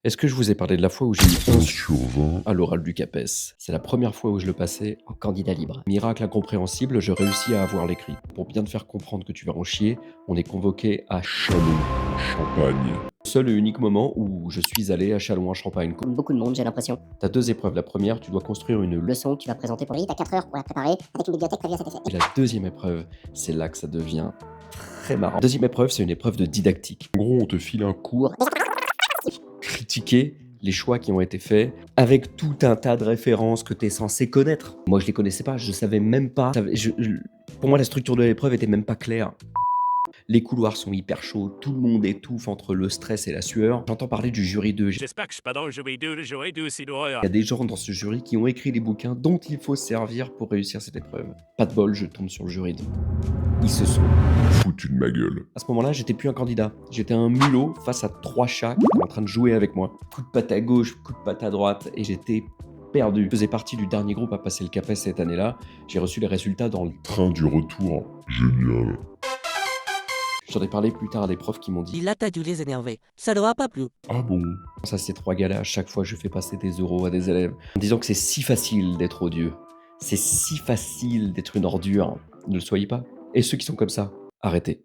Est-ce que je vous ai parlé de la fois où j'ai eu 11 sur 20. à l'oral du CAPES? C'est la première fois où je le passais en candidat libre. Miracle incompréhensible, je réussis à avoir l'écrit. Pour bien te faire comprendre que tu vas en chier, on est convoqué à Chalon, Champagne. seul et unique moment où je suis allé à Châlons-en-Champagne. Comme beaucoup de monde, j'ai l'impression. T'as deux épreuves. La première, tu dois construire une Leçon que tu vas présenter pour Oui, t'as 4 heures pour la préparer, avec une bibliothèque prévue à cet effet. Et la deuxième épreuve, c'est là que ça devient très marrant. Deuxième épreuve, c'est une épreuve de didactique. En gros, on te file un cours. Critiquer les choix qui ont été faits avec tout un tas de références que tu es censé connaître. Moi, je les connaissais pas, je savais même pas. Pour moi, la structure de l'épreuve était même pas claire. Les couloirs sont hyper chauds, tout le monde étouffe entre le stress et la sueur. J'entends parler du jury 2. J'espère que je suis pas dans le jury 2, le jury 2 c'est l'horreur. Il y a des gens dans ce jury qui ont écrit les bouquins dont il faut se servir pour réussir cette épreuve. Pas de bol, je tombe sur le jury 2. Ils se sont... Foutu de ma gueule. À ce moment-là, j'étais plus un candidat. J'étais un mulot face à 3 chats qui étaient en train de jouer avec moi. Coup de patte à gauche, coup de patte à droite, et j'étais perdu. Je faisais partie du dernier groupe à passer le CAPES cette année-là. J'ai reçu les résultats dans le... Train du retour. Génial. J'en ai parlé plus tard à des profs qui m'ont dit Il a t'as dû les énerver. Ça leur a pas plu. Ah bon? ça, ces 3 gars-là, à chaque fois, je fais passer des euros à des élèves. En disant que c'est si facile d'être odieux. C'est si facile d'être une ordure. Ne le soyez pas. Et ceux qui sont comme ça, arrêtez.